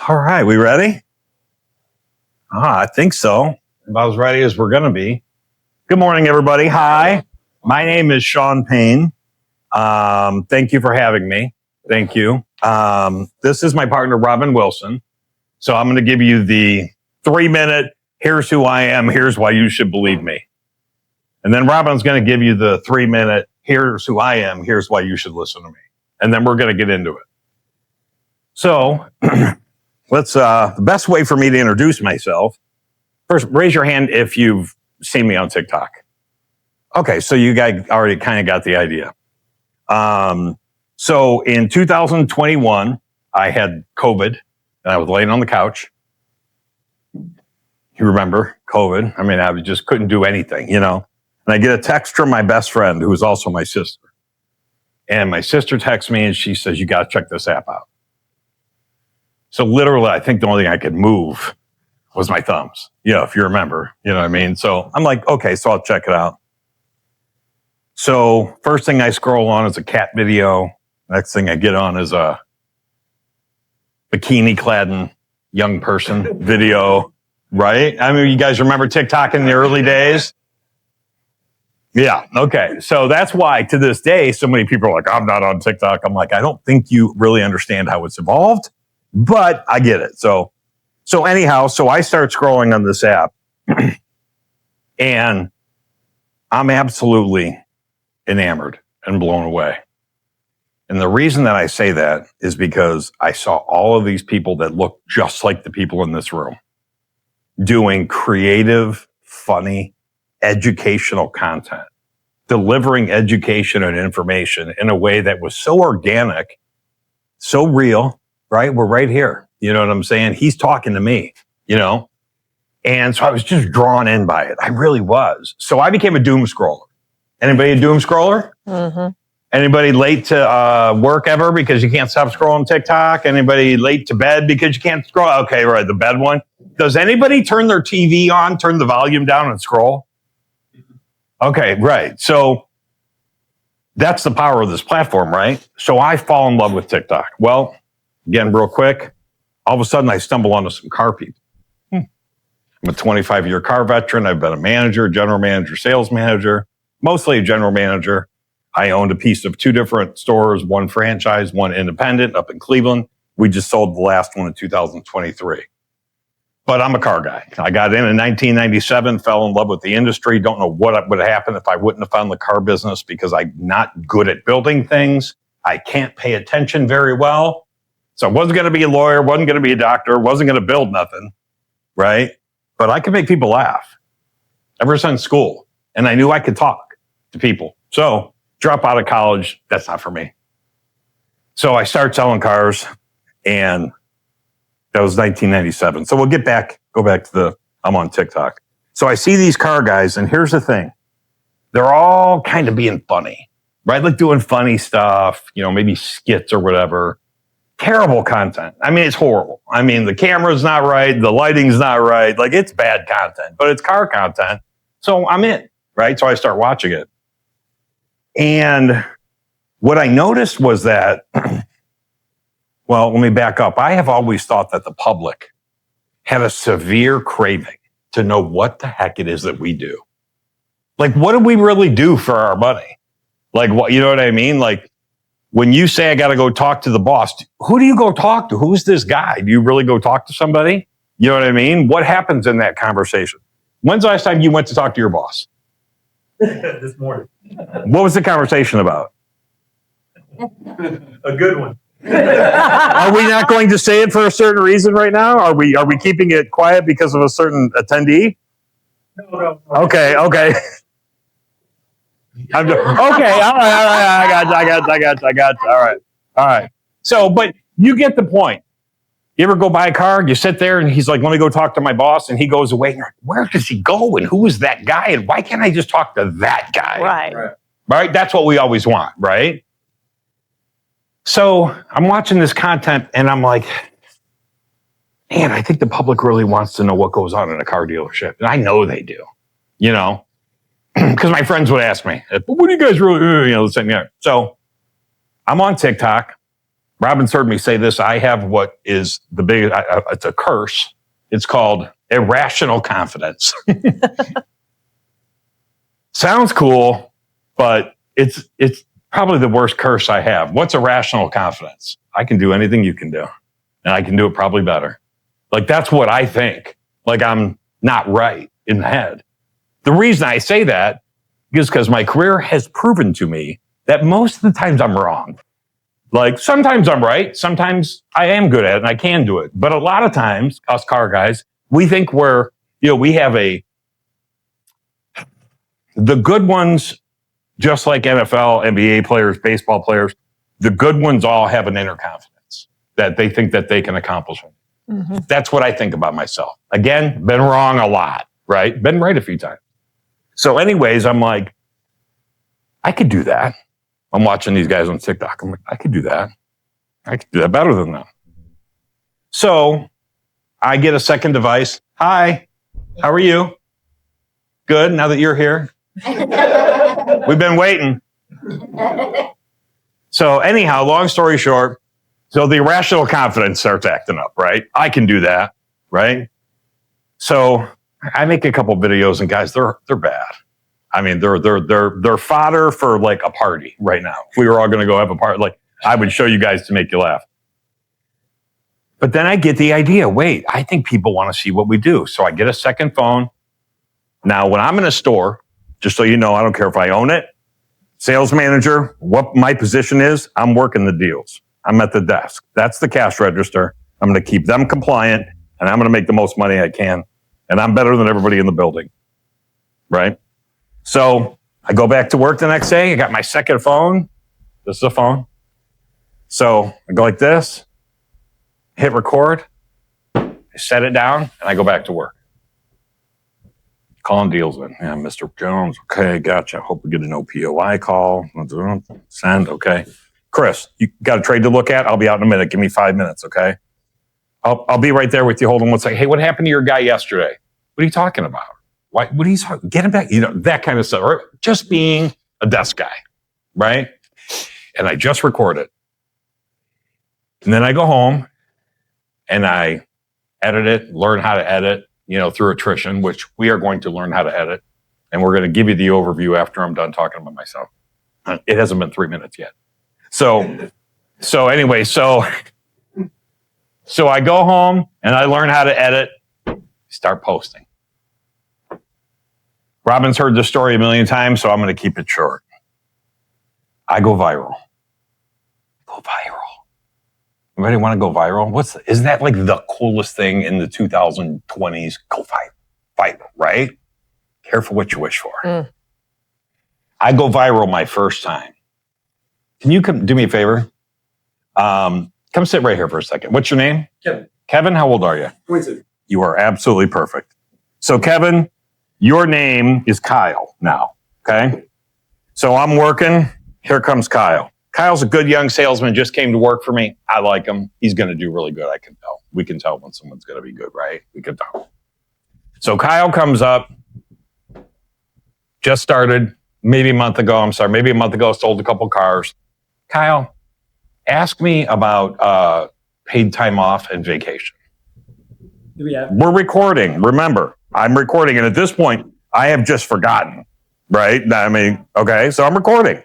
All right, we ready? I think so. About as ready as we're going to be. Good morning, everybody. Hi, my name is Shawn Payne. Thank you for having me. Thank you. This is my partner, Robin Wilson. So I'm going to give you the 3-minute, here's who I am, here's why you should believe me. And then Robin's going to give you the 3-minute, here's who I am, here's why you should listen to me. And then we're going to get into it. So the best way for me to introduce myself, first, raise your hand if you've seen me on TikTok. Okay, so you guys already kind of got the idea. So in 2021, I had COVID, and I was laying on the couch. You remember COVID? I mean, I just couldn't do anything, And I get a text from my best friend, who is also my sister. And my sister texts me, and she says, you got to check this app out. So literally, I think the only thing I could move was my thumbs. If you remember, you know what I mean? So I'm like, okay, so I'll check it out. So first thing I scroll on is a cat video. Next thing I get on is a bikini-clad young person video, right? I mean, you guys remember TikTok in the early days? Yeah, okay. So that's why to this day, so many people are like, I'm not on TikTok. I'm like, I don't think you really understand how it's evolved, but I get it. So anyhow, so I start scrolling on this app and I'm absolutely enamored and blown away. And the reason that I say that is because I saw all of these people that look just like the people in this room doing creative, funny, educational content, delivering education and information in a way that was so organic, so real, right? We're right here. You know what I'm saying? He's talking to me, And so I was just drawn in by it. I really was. So I became a doom scroller. Anybody a doom scroller? Mm-hmm. Anybody late to work ever because you can't stop scrolling TikTok? Anybody late to bed because you can't scroll? Okay, right, the bed one. Does anybody turn their TV on, turn the volume down, and scroll? Okay, right. So that's the power of this platform, right? So I fall in love with TikTok. Well, again, real quick, all of a sudden I stumble onto some car people. I'm a 25-year car veteran. I've been a manager, general manager, sales manager, mostly a general manager. I owned a piece of 2 different stores, one franchise, one independent up in Cleveland. We just sold the last one in 2023. But I'm a car guy. I got in 1997, fell in love with the industry. Don't know what would have happened if I wouldn't have found the car business because I'm not good at building things. I can't pay attention very well. So I wasn't going to be a lawyer, wasn't going to be a doctor, wasn't going to build nothing, right? But I could make people laugh ever since school. And I knew I could talk to people. So drop out of college, that's not for me. So I started selling cars, and that was 1997. So we'll go back to I'm on TikTok. So I see these car guys, and here's the thing. They're all kind of being funny, right? Like doing funny stuff, maybe skits or whatever. Terrible content. I mean, it's horrible. I mean, the camera's not right. The lighting's not right. Like, it's bad content, but it's car content. So I'm in, right? So I start watching it. And what I noticed was that, well, let me back up. I have always thought that the public had a severe craving to know what the heck it is that we do. Like, what do we really do for our money? Like, what, you know what I mean? Like, when you say I got to go talk to the boss, who do you go talk to? Who's this guy? Do you really go talk to somebody? You know what I mean? What happens in that conversation? When's the last time you went to talk to your boss? This morning. What was the conversation about? A good one. Are we not going to say it for a certain reason right now? Are we keeping it quiet because of a certain attendee? No. Okay. Okay. All right. I got you. All right. So, but you get the point. You ever go buy a car? You sit there and he's like, let me go talk to my boss. And he goes away. And you're like, where does he go? And who is that guy? And why can't I just talk to that guy? Right. That's what we always want. Right. So I'm watching this content and I'm like, man, I think the public really wants to know what goes on in a car dealership. And I know they do, because my friends would ask me, what do you guys really, this thing there? So I'm on TikTok Robin's heard me say this. I have what is the big, it's a curse. It's called irrational confidence. Sounds cool, but it's probably the worst curse I have. What's irrational confidence? I can do anything you can do, and I can do it probably better. Like, that's what I think. Like, I'm not right in the head. The reason I say that is because my career has proven to me that most of the times I'm wrong. Like, sometimes I'm right. Sometimes I am good at it and I can do it. But a lot of times, us car guys, we think we have the good ones, just like NFL, NBA players, baseball players, the good ones all have an inner confidence that they think that they can accomplish it. Mm-hmm. That's what I think about myself. Again, been wrong a lot, right? Been right a few times. So anyways, I'm like, I could do that. I'm watching these guys on TikTok. I'm like, I could do that. I could do that better than them. So I get a second device. Hi, how are you? Good, now that you're here. We've been waiting. So anyhow, long story short, so the irrational confidence starts acting up, right? I can do that, right? So I make a couple videos, and guys, they're bad. I mean, they're fodder for like a party right now. If we were all going to go have a party, like I would show you guys to make you laugh. But then I get the idea. Wait, I think people want to see what we do. So I get a second phone. Now, when I'm in a store, just so you know, I don't care if I own it, sales manager, what my position is, I'm working the deals. I'm at the desk. That's the cash register. I'm going to keep them compliant, and I'm going to make the most money I can. And I'm better than everybody in the building, right? So I go back to work the next day. I got my second phone. This is a phone. So I go like this, hit record, I set it down, and I go back to work. Calling deals in. Yeah, Mr. Jones. Okay, gotcha. Hope we get an OPOI call. Send. Okay. Chris, you got a trade to look at? I'll be out in a minute. Give me 5 minutes, okay? I'll be right there with you. Hold on one second. Hey, what happened to your guy yesterday? What are you talking about? Why? What are you talking? Get him back. You know, that kind of stuff. Right? Just being a desk guy, right? And I just record it. And then I go home and I edit it, learn how to edit, through attrition, which we are going to learn how to edit. And we're going to give you the overview after I'm done talking about myself. It hasn't been 3 minutes yet. So anyway, so I go home and I learn how to edit, start posting. Robin's heard this story a million times, so I'm going to keep it short. I go viral. Anybody want to go viral? Isn't that like the coolest thing in the 2020s? Go viral, right? Careful what you wish for. Mm. I go viral my first time. Can you come do me a favor? Come sit right here for a second. What's your name? Kevin. Kevin, how old are you? 22. You are absolutely perfect. So Kevin, your name is Kyle now, okay? So I'm working. Here comes Kyle. Kyle's a good young salesman, just came to work for me. I like him. He's going to do really good, I can tell. We can tell when someone's going to be good, right? We can tell. So Kyle comes up, just started maybe a month ago, sold a couple cars. Kyle, ask me about paid time off and vacation. We're recording. Remember, I'm recording. And at this point, I have just forgotten, right? I mean, okay, so I'm recording.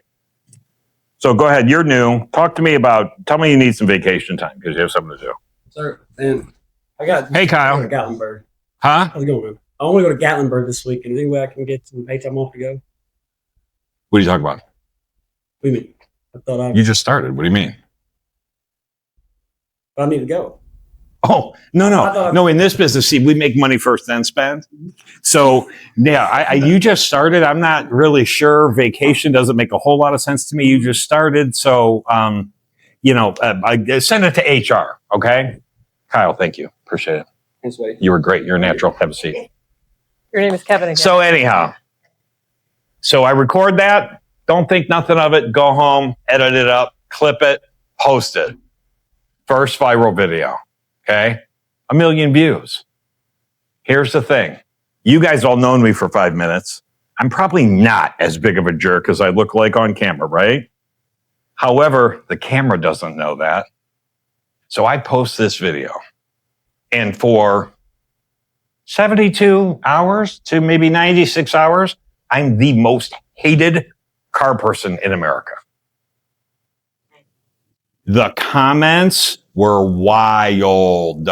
So go ahead. You're new. Tell me you need some vacation time because you have something to do. Sir, and Hey, Kyle. To Gatlinburg. Huh? How's it going, man? I want to go to Gatlinburg this week. Any way I can get some paid time off to go? What are you talking about? What do you mean? You just started. What do you mean? I need to go. Oh, no. In this business, see, we make money first, then spend. So, yeah, you just started. I'm not really sure. Vacation doesn't make a whole lot of sense to me. You just started. So, I send it to HR, okay? Kyle, thank you. Appreciate it. Thanks, buddy. You were great. You're a natural. Have a seat. Your name is Kevin again. So anyhow, I record that. Don't think nothing of it. Go home, edit it up, clip it, post it. First viral video. Okay. 1 million views. Here's the thing. You guys all known me for 5 minutes. I'm probably not as big of a jerk as I look like on camera, right? However, the camera doesn't know that. So I post this video, and for 72 hours to maybe 96 hours, I'm the most hated car person in America. The comments were wild.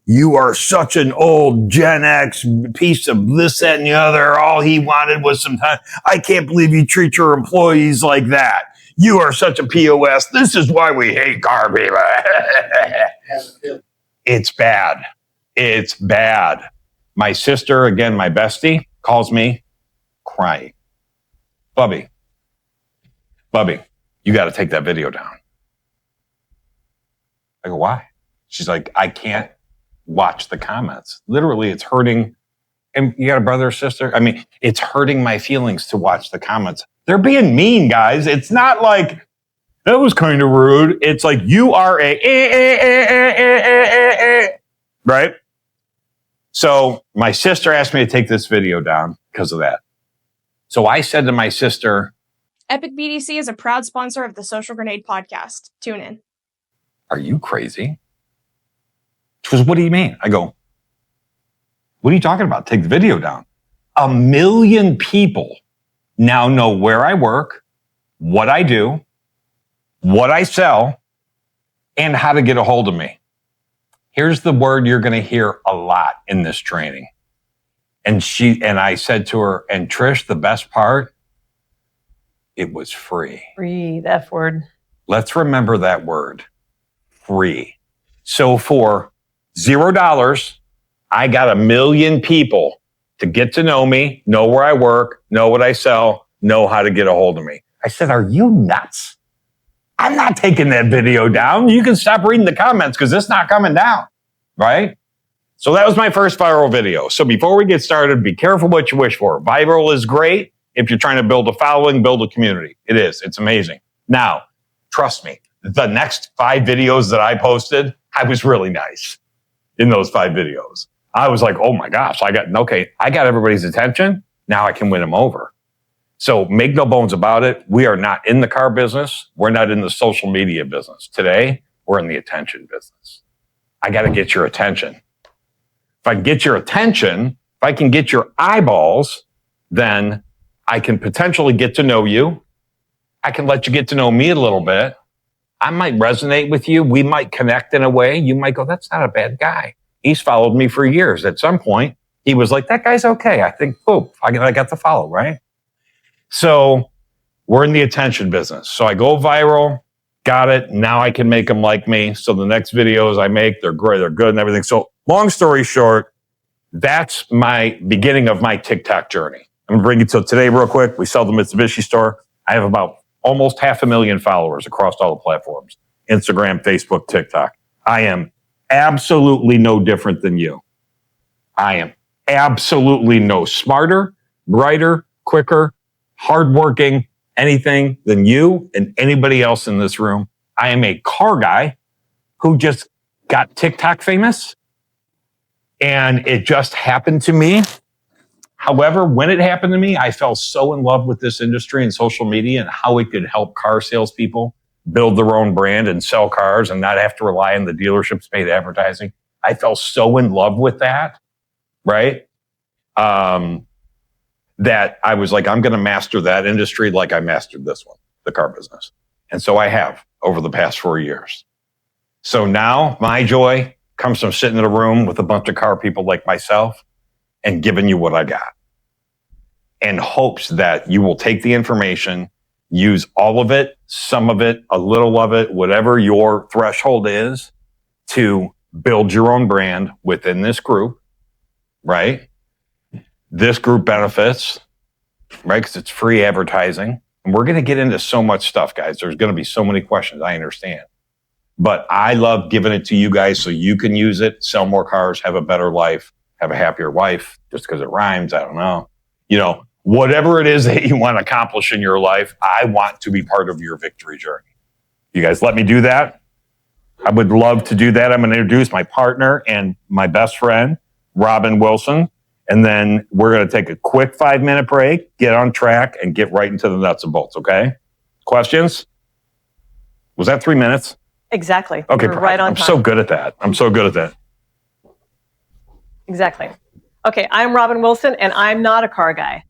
You are such an old Gen X piece of this, that, and the other. All he wanted was some time. I can't believe you treat your employees like that. You are such a POS. This is why we hate car people. It's bad. It's bad. My sister, again, my bestie, calls me crying. Bubby, you got to take that video down. I go, why? She's like, I can't watch the comments. Literally, it's hurting. And you got a brother or sister? I mean, it's hurting my feelings to watch the comments. They're being mean, guys. It's not like, that was kind of rude. It's like, you are right? So my sister asked me to take this video down because of that. So I said to my sister, Epic BDC is a proud sponsor of the Social Grenade podcast. Tune in. are you crazy? She goes, what do you mean? I go, what are you talking about? Take the video down. 1 million people now know where I work, what I do, what I sell, and how to get a hold of me. Here's the word you're going to hear a lot in this training. And I said to her, and Trish, the best part, it was free. Free, the F word. Let's remember that word, free. So for $0, I got 1 million people to get to know me, know where I work, know what I sell, know how to get a hold of me. I said, are you nuts? I'm not taking that video down. You can stop reading the comments because it's not coming down, right? So that was my first viral video. So before we get started, be careful what you wish for. Viral is great if you're trying to build a following, build a community. It is. It's amazing. Now, trust me, the next 5 videos that I posted, I was really nice in those 5 videos. I was like, oh my gosh, I got everybody's attention. Now I can win them over. So make no bones about it. We are not in the car business. We're not in the social media business. Today, we're in the attention business. I got to get your attention. If I can get your attention, if I can get your eyeballs, then I can potentially get to know you. I can let you get to know me a little bit. I might resonate with you. We might connect in a way. You might go, that's not a bad guy. He's followed me for years. At some point, he was like, that guy's okay. I think, oh, I got to follow, right? So we're in the attention business. So I go viral, got it. Now I can make them like me. So the next videos I make, they're great, they're good and everything. So long story short, that's my beginning of my TikTok journey. I'm gonna bring you to today real quick. We sell the Mitsubishi store. I have about almost 500,000 followers across all the platforms. Instagram, Facebook, TikTok. I am absolutely no different than you. I am absolutely no smarter, brighter, quicker, hardworking, anything than you and anybody else in this room. I am a car guy who just got TikTok famous, and it just happened to me. However, when it happened to me, I fell so in love with this industry and social media and how it could help car salespeople build their own brand and sell cars and not have to rely on the dealerships' paid advertising. I fell so in love with that, right? That I was like, I'm going to master that industry like I mastered this one, the car business. And so I have over the past 4 years. So now my joy comes from sitting in a room with a bunch of car people like myself and giving you what I got, and hopes that you will take the information, use all of it, some of it, a little of it, whatever your threshold is, to build your own brand within this group, right? This group benefits, right? Because it's free advertising. And we're going to get into so much stuff, guys. There's going to be so many questions. I understand. But I love giving it to you guys so you can use it, sell more cars, have a better life, have a happier wife, just because it rhymes. I don't know. You know, whatever it is that you want to accomplish in your life, I want to be part of your victory journey. You guys let me do that? I would love to do that. I'm going to introduce my partner and my best friend, Robin Wilson. And then we're going to take a quick 5-minute break, get on track, and get right into the nuts and bolts, okay? Questions? Was that 3 minutes? Exactly. Okay, You're right on I'm time. so good at that. I'm so good at that. Exactly. Okay, I'm Robin Wilson, and I'm not a car guy.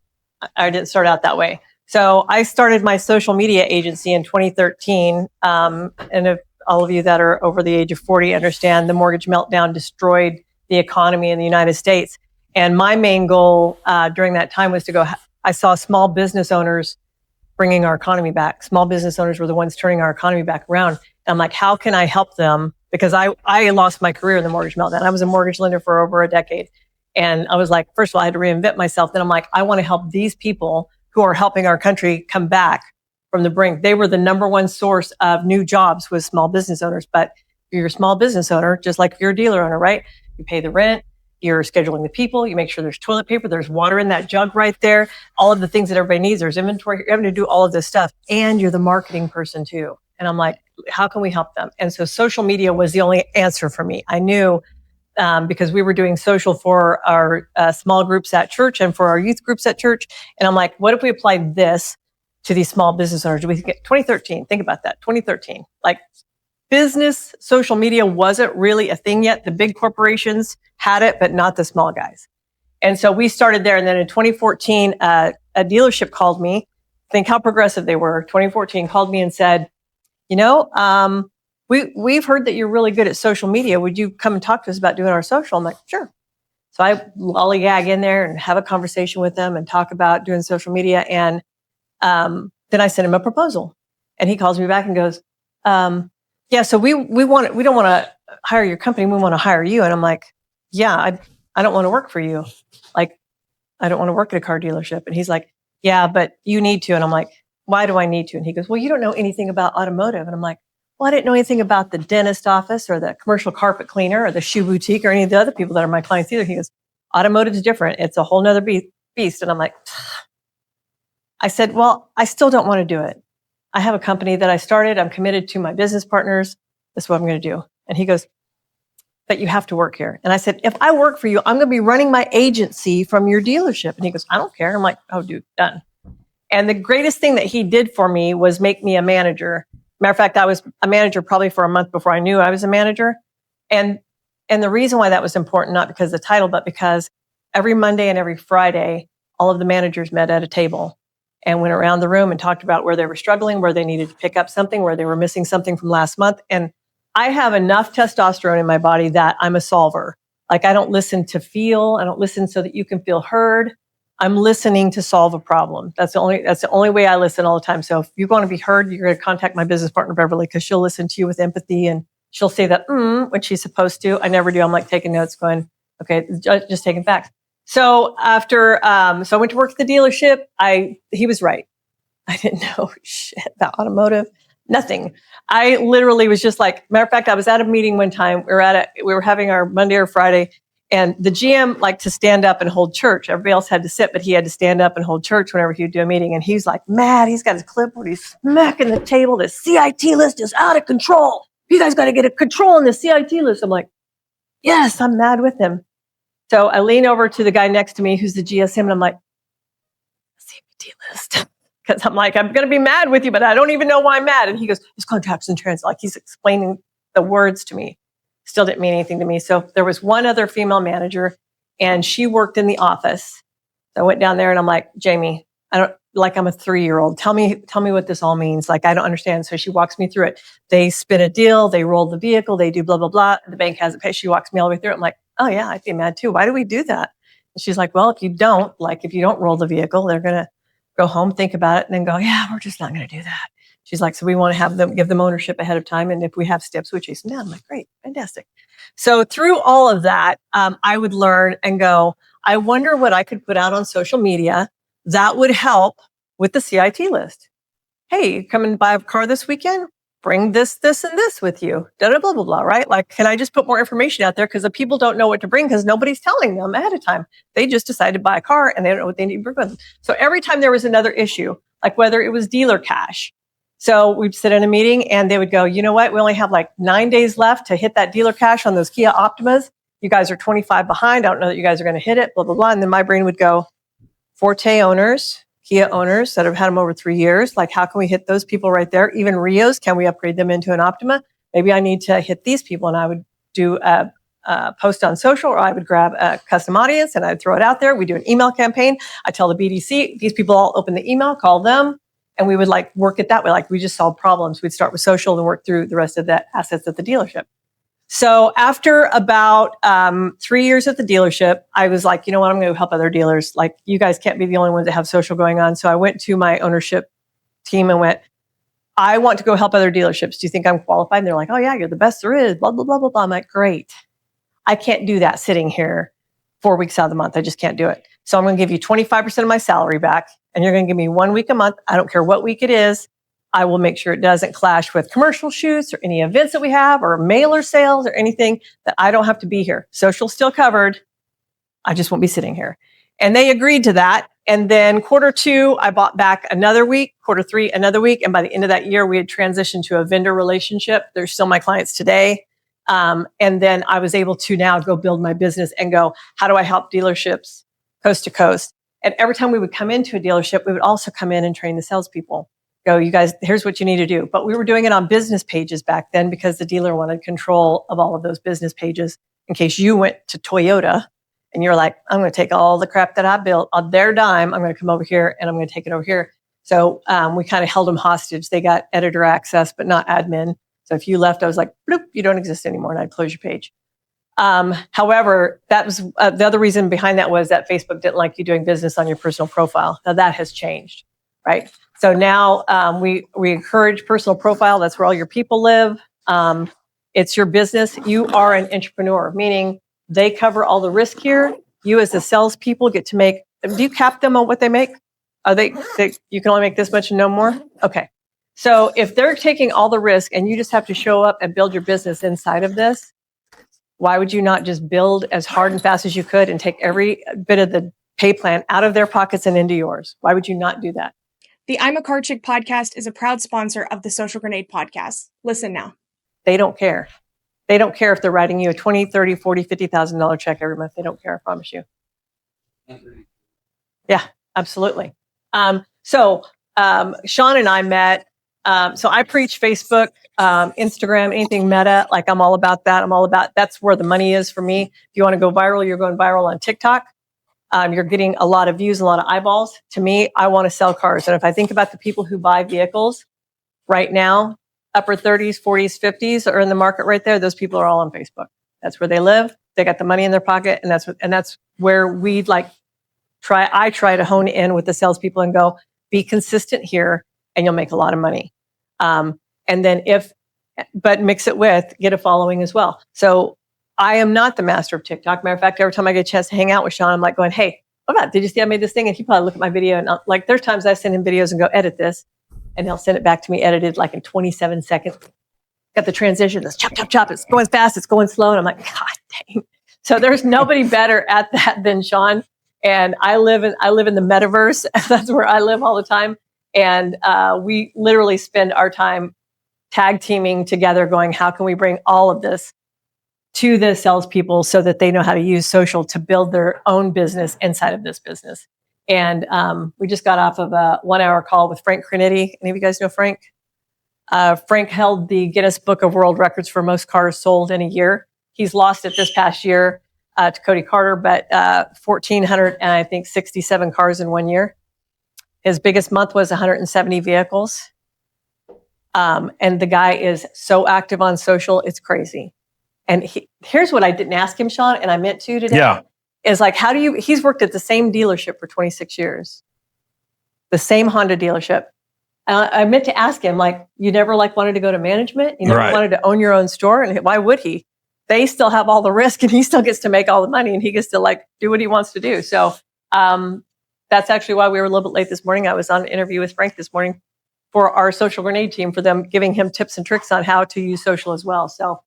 I didn't start out that way. So I started my social media agency in 2013. And if all of you that are over the age of 40 understand, the mortgage meltdown destroyed the economy in the United States. And my main goal during that time was to go, I saw small business owners bringing our economy back. Small business owners were the ones turning our economy back around. And I'm like, how can I help them? Because I lost my career in the mortgage meltdown. I was a mortgage lender for over a decade. And I was like, first of all, I had to reinvent myself. Then I'm like, I want to help these people who are helping our country come back from the brink. They were the number one source of new jobs with small business owners. But if you're a small business owner, just like if you're a dealer owner, right? You pay the rent, you're scheduling the people, you make sure there's toilet paper, there's water in that jug right there, all of the things that everybody needs, there's inventory, you're having to do all of this stuff. And you're the marketing person too. And I'm like, how can we help them? And so social media was the only answer for me. I knew because we were doing social for our small groups at church and for our youth groups at church. And I'm like, what if we applied this to these small business owners? Do we get 2013? Think about that. 2013, like business social media wasn't really a thing yet. The big corporations had it, but not the small guys. And so we started there. And then in 2014, a dealership called me. Think how progressive they were. 2014 called me and said, you know, we've heard that you're really good at social media. Would you come and talk to us about doing our social? I'm like, sure. So I lollygag in there and have a conversation with them and talk about doing social media. And then I sent him a proposal, and he calls me back and goes, yeah, so we don't want to hire your company. We want to hire you. And I'm like, yeah, I don't want to work for you. Like, I don't want to work at a car dealership. And he's like, yeah, but you need to. And I'm like, why do I need to? And he goes, well, you don't know anything about automotive. And I'm like, well, I didn't know anything about the dentist office or the commercial carpet cleaner or the shoe boutique or any of the other people that are my clients either. He goes, automotive is different. It's a whole nother beast. And I'm like, I said, well, I still don't want to do it. I have a company that I started. I'm committed to my business partners. This is what I'm going to do. And he goes, but you have to work here. And I said, if I work for you, I'm going to be running my agency from your dealership. And he goes, I don't care. I'm like, oh, dude, done. And the greatest thing that he did for me was make me a manager. Matter of fact, I was a manager probably for a month before I knew I was a manager. And the reason why that was important, not because of the title, but because every Monday and every Friday, all of the managers met at a table and went around the room and talked about where they were struggling, where they needed to pick up something, where they were missing something from last month. And I have enough testosterone in my body that I'm a solver. Like, I don't listen to feel. I don't listen so that you can feel heard. I'm listening to solve a problem. That's the only way I listen all the time. So if you want to be heard, you're going to contact my business partner, Beverly, because she'll listen to you with empathy, and she'll say that when she's supposed to. I never do. I'm like taking notes going, okay, just taking facts. So after, so I went to work at the dealership. He was right. I didn't know shit about automotive, nothing. I literally was just like, matter of fact, I was at a meeting one time. We were having our Monday or Friday, and the GM liked to stand up and hold church. Everybody else had to sit, but he had to stand up and hold church whenever he would do a meeting. And he's like mad. He's got his clipboard. He's smacking the table. The CIT list is out of control. You guys got to get a control on the CIT list. I'm like, yes, I'm mad with him. So I lean over to the guy next to me, who's the GSM, and I'm like, CIT list. Because I'm like, I'm going to be mad with you, but I don't even know why I'm mad. And he goes, it's contracts and trans. Like, he's explaining the words to me. Still didn't mean anything to me. So there was one other female manager, and she worked in the office. So I went down there and I'm like, Jamie, I'm a 3-year-old. Tell me what this all means. Like, I don't understand. So she walks me through it. They spin a deal. They roll the vehicle. They do blah, blah, blah. The bank hasn't paid. She walks me all the way through it. I'm like, oh yeah, I'd be mad too. Why do we do that? And she's like, well, if you don't roll the vehicle, they're going to go home, think about it, and then go, yeah, we're just not going to do that. She's like, so we want to have them, give them ownership ahead of time. And if we have steps, we chase them down. I'm like, great, fantastic. So through all of that, I would learn and go, I wonder what I could put out on social media that would help with the CIT list. Hey, you come and buy a car this weekend? Bring this, this, and this with you. Blah, blah, blah, blah, right? Like, can I just put more information out there? Because the people don't know what to bring because nobody's telling them ahead of time. They just decided to buy a car and they don't know what they need to bring with them. So every time there was another issue, like whether it was dealer cash. So we'd sit in a meeting and they would go, you know what? We only have like 9 days left to hit that dealer cash on those Kia Optimas. You guys are 25 behind. I don't know that you guys are going to hit it, blah, blah, blah. And then my brain would go, Forte owners, Kia owners that have had them over 3 years. Like, how can we hit those people right there? Even Rios, can we upgrade them into an Optima? maybe I need to hit these people, and I would do a post on social, or I would grab a custom audience and I'd throw it out there. We do an email campaign. I tell the BDC, these people all open the email, call them, and we would like work it that way. Like we just solve problems. We'd start with social and work through the rest of the assets at the dealership. So after about 3 years at the dealership, I was like, you know what, I'm going to help other dealers. Like you guys can't be the only ones that have social going on. So I went to my ownership team and went, I want to go help other dealerships. Do you think I'm qualified? And they're like, oh yeah, you're the best there is, blah, blah, blah, blah, blah. I'm like, great. I can't do that sitting here 4 weeks out of the month. I just can't do it. So I'm going to give you 25% of my salary back, and you're going to give me 1 week a month. I don't care what week it is. I will make sure it doesn't clash with commercial shoots or any events that we have or mailer sales or anything that I don't have to be here. Social's still covered. I just won't be sitting here. And they agreed to that. And then Q2, I bought back another week, Q3, another week. And by the end of that year, we had transitioned to a vendor relationship. They're still my clients today. And then I was able to now go build my business and go, how do I help dealerships coast to coast? And every time we would come into a dealership, we would also come in and train the salespeople. Go, you guys, here's what you need to do. But we were doing it on business pages back then because the dealer wanted control of all of those business pages in case you went to Toyota and you're like, I'm going to take all the crap that I built on their dime. I'm going to come over here and I'm going to take it over here. So we kind of held them hostage. They got editor access, but not admin. So if you left, I was like, bloop, you don't exist anymore. And I'd close your page. However, that was the other reason behind that was that Facebook didn't like you doing business on your personal profile. Now that has changed, right? So now we encourage personal profile. That's where all your people live. It's your business. You are an entrepreneur, meaning they cover all the risk here. You as the salespeople get to make, do you cap them on what they make? Are they you can only make this much and no more? Okay. So if they're taking all the risk and you just have to show up and build your business inside of this, why would you not just build as hard and fast as you could and take every bit of the pay plan out of their pockets and into yours? Why would you not do that? The I'm a Car Chick podcast is a proud sponsor of the Social Grenade podcast. Listen now. They don't care. They don't care if they're writing you a $20, $30, $40, $50,000 check every month. They don't care, I promise you. Yeah, absolutely. So Shawn and I met. So I preach Facebook, Instagram, anything meta. Like I'm all about that. That's where the money is for me. If you want to go viral, you're going viral on TikTok. You're getting a lot of views, a lot of eyeballs. To me, I want to sell cars. And if I think about the people who buy vehicles right now, upper 30s, 40s, 50s are in the market right there. Those people are all on Facebook. That's where they live. They got the money in their pocket. And that's where we'd like I try to hone in with the salespeople and go, be consistent here and you'll make a lot of money. And then but mix it with, get a following as well. So I am not the master of TikTok. Matter of fact, every time I get a chance to hang out with Shawn, I'm like going, hey, oh God, did you see I made this thing? And he probably look at my video and like, there's times I send him videos and go, edit this. And he'll send it back to me edited like in 27 seconds. Got the transition, this chop, chop, chop. It's going fast, it's going slow. And I'm like, God dang. So there's nobody better at that than Shawn. And I live in the Metaverse. That's where I live all the time. And we literally spend our time tag teaming together going, how can we bring all of this to the salespeople so that they know how to use social to build their own business inside of this business. And we just got off of a 1 hour call with Frank Crinitti. Any of you guys know Frank? Frank held the Guinness Book of World Records for most cars sold in a year. He's lost it this past year to Cody Carter, but 1,400 and I think 67 cars in 1 year. His biggest month was 170 vehicles. And the guy is so active on social, it's crazy. And here's what I didn't ask him, Shawn, and I meant to today. Yeah. Is like, he's worked at the same dealership for 26 years. The same Honda dealership. I meant to ask him, like, you never like wanted to go to management? You never wanted to own your own store? And why would he? They still have all the risk and he still gets to make all the money and he gets to like do what he wants to do. So that's actually why we were a little bit late this morning. I was on an interview with Frank this morning for our Social Grenade team, for them giving him tips and tricks on how to use social as well. So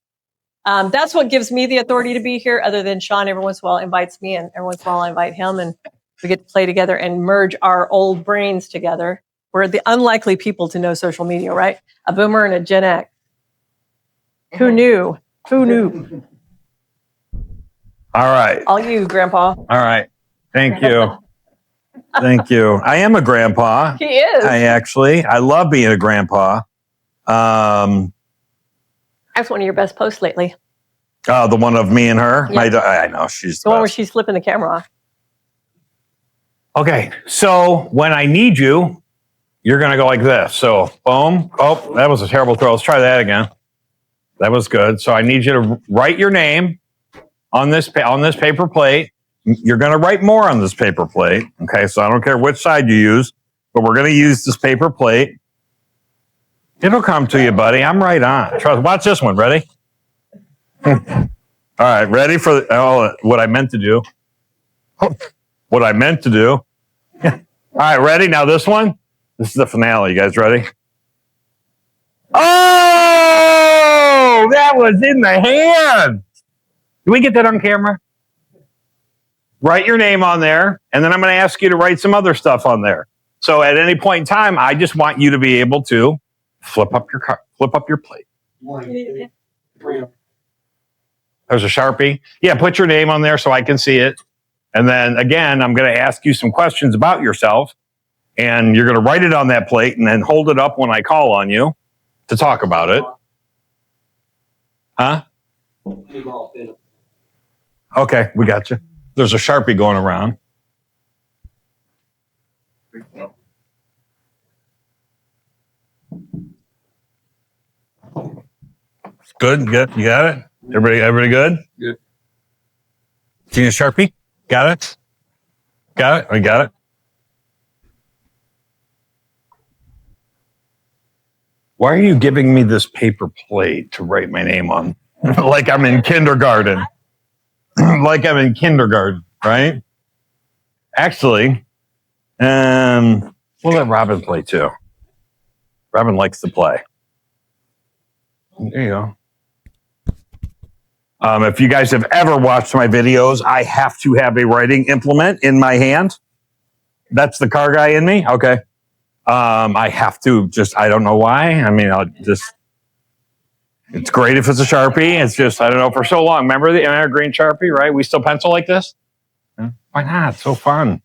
that's what gives me the authority to be here, other than Shawn every once in a while invites me and every once in a while I invite him and we get to play together and merge our old brains together. We're the unlikely people to know social media, right? A boomer and a Gen X. Who knew? Who knew? All right. All you, Grandpa. All right. Thank you. Thank you. I am a grandpa. He is. I love being a grandpa. That's one of your best posts lately. The one of me and her. Yeah. I know she's The one where best. she's flipping the camera off. Okay, so when I need you, you're going to go like this. So, boom. Oh, that was a terrible throw. Let's try that again. That was good. So I need you to write your name on this paper plate. You're going to write more on this paper plate. Okay, so I don't care which side you use, but we're going to use this paper plate. It'll come to you, buddy. I'm right on. Trust. Watch this one. Ready? All right, ready for what I meant to do. What I meant to do. All right, ready? Now this one. This is the finale. You guys ready? Oh, that was in the hand. Can we get that on camera? Write your name on there, and then I'm going to ask you to write some other stuff on there. So at any point in time, I just want you to be able to flip up your plate. There's a Sharpie. Yeah, put your name on there so I can see it. And then again, I'm going to ask you some questions about yourself, and you're going to write it on that plate and then hold it up when I call on you to talk about it. Huh? Okay, we got you. There's a Sharpie going around. Good. You got it? Everybody good? Good. See a Sharpie? Got it? Got it? We got it. Why are you giving me this paper plate to write my name on? Like I'm in kindergarten. Like I'm in kindergarten, right? Actually, we'll let Robin play too. Robin likes to play. There you go. If you guys have ever watched my videos, I have to have a writing implement in my hand. That's the car guy in me. Okay. I have to I don't know why. I mean, it's great if it's a Sharpie. It's just, I don't know, for so long. Remember the green Sharpie, right? We still pencil like this? Yeah. Why not? It's so fun.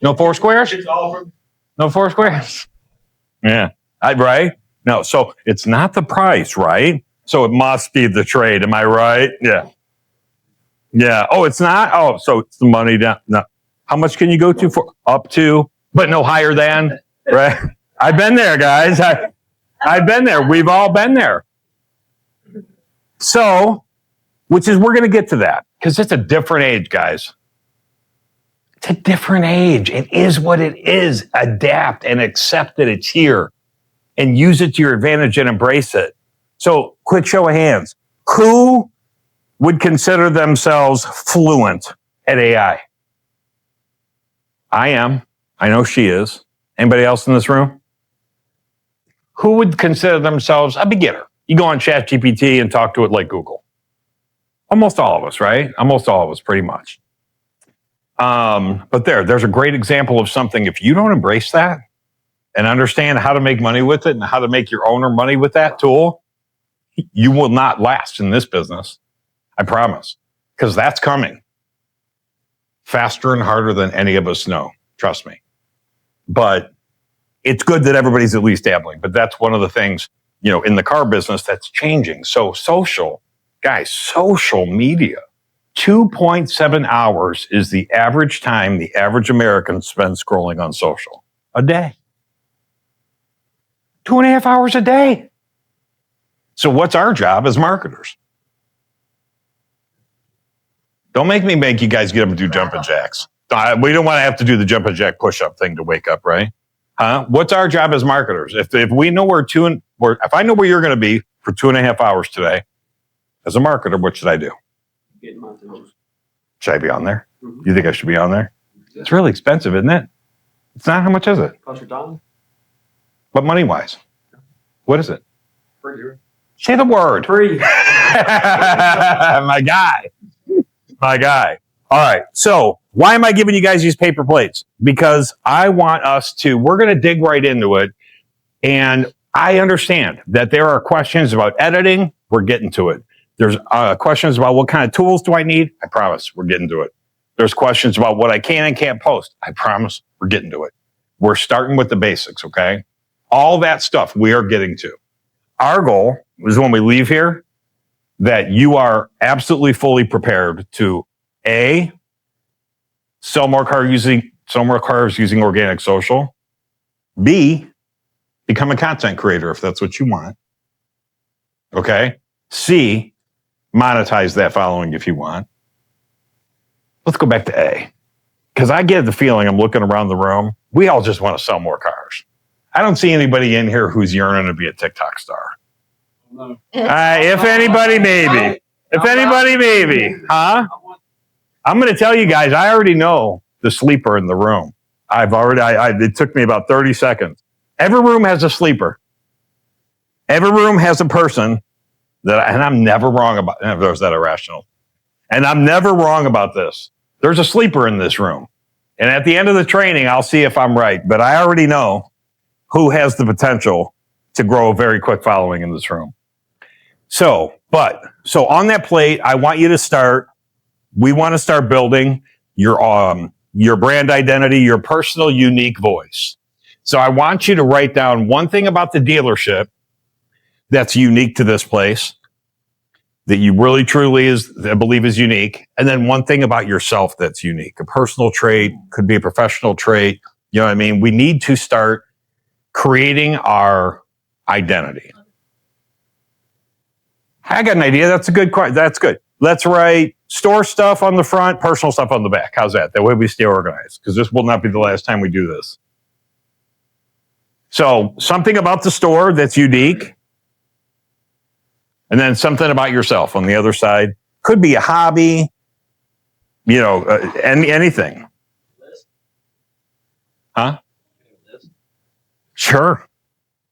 No four squares? No four squares? Yeah. Right? No, so it's not the price, right? So it must be the trade. Am I right? Yeah. Yeah. Oh, it's not? Oh, so it's the money down. No. How much can you go to for? Up to, but no higher than, right? I've been there, guys. I've been there. We've all been there. So, we're going to get to that because it's a different age, guys. It's a different age. It is what it is. Adapt and accept that it's here and use it to your advantage and embrace it. So, quick show of hands. Who would consider themselves fluent at AI? I am. I know she is. Anybody else in this room? Who would consider themselves a beginner? You go on ChatGPT and talk to it like Google. Almost all of us, right? Almost all of us, pretty much. But there's a great example of something. If you don't embrace that and understand how to make money with it and how to make your owner money with that tool, you will not last in this business. I promise. Because that's coming faster and harder than any of us know. Trust me. But it's good that everybody's at least dabbling. But that's one of the things, in the car business that's changing. So social media, 2.7 hours is the average time the average American spends scrolling on social a day. 2.5 hours a day. So what's our job as marketers? Don't make you guys get up and do jumping jacks. We don't want to have to do the jumping jack push-up thing to wake up, right? Huh? What's our job as marketers? If we know if I know where you're going to be for 2.5 hours today, as a marketer, what should I do? Should I be on there? Mm-hmm. You think I should be on there? It's really expensive, isn't it? It's not. How much is it? Cost your dollar? But money-wise, what is it? Free. Say the word. Free. My guy. All right. So why am I giving you guys these paper plates? Because I want we're going to dig right into it. And I understand that there are questions about editing. We're getting to it. There's questions about what kind of tools do I need? I promise we're getting to it. There's questions about what I can and can't post. I promise we're getting to it. We're starting with the basics, okay? All that stuff we are getting to. Our goal is when we leave here that you are absolutely fully prepared to A, sell more cars using organic social, B, become a content creator if that's what you want. Okay. C, monetize that following if you want. Let's go back to A. Because I get the feeling, I'm looking around the room, we all just want to sell more cars. I don't see anybody in here who's yearning to be a TikTok star. No. If anybody, maybe. If anybody, maybe. Huh? I'm going to tell you guys, I already know the sleeper in the room. It took me about 30 seconds. Every room has a sleeper. Every room has a person and I'm never wrong about, there's that irrational. And I'm never wrong about this. There's a sleeper in this room. And at the end of the training, I'll see if I'm right. But I already know who has the potential to grow a very quick following in this room. So on that plate, I want you to start. We want to start building your brand identity, your personal unique voice. So I want you to write down one thing about the dealership that's unique to this place, that you really truly believe is unique. And then one thing about yourself that's unique, a personal trait, could be a professional trait. You know what I mean? We need to start creating our identity. I got an idea. That's a good question. That's good. Let's write store stuff on the front, personal stuff on the back. How's that? That way we stay organized, because this will not be the last time we do this. So something about the store that's unique. And then something about yourself on the other side. Could be a hobby, anything. Huh? Sure.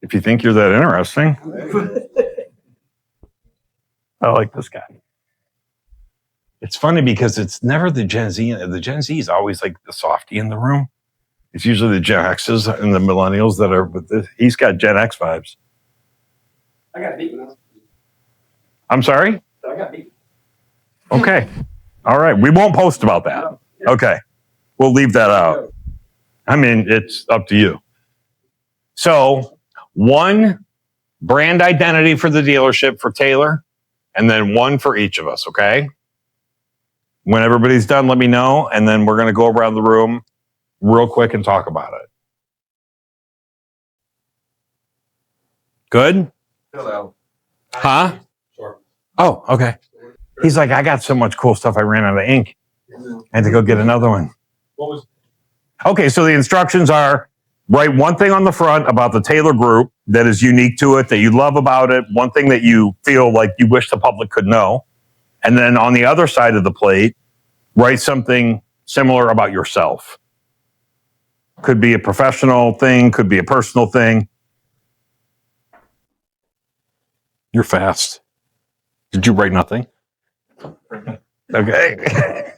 If you think you're that interesting. I like this guy. It's funny because it's never the Gen Z. The Gen Z is always like the softie in the room. It's usually the Gen X's and the millennials that are with this. He's got Gen X vibes. I got beaten. I'm sorry? I got beaten. Okay. All right. We won't post about that. Okay. We'll leave that out. I mean, it's up to you. So, one brand identity for the dealership for Taylor, and then one for each of us, okay? When everybody's done, let me know, and then we're going to go around the room real quick and talk about it. Good? Huh? Oh, okay. He's like, I got so much cool stuff, I ran out of ink. I had to go get another one. Okay, so the instructions are, write one thing on the front about the Taylor Group that is unique to it, that you love about it, one thing that you feel like you wish the public could know. And then on the other side of the plate, write something similar about yourself. Could be a professional thing, could be a personal thing. You're fast. Did you write nothing? Okay.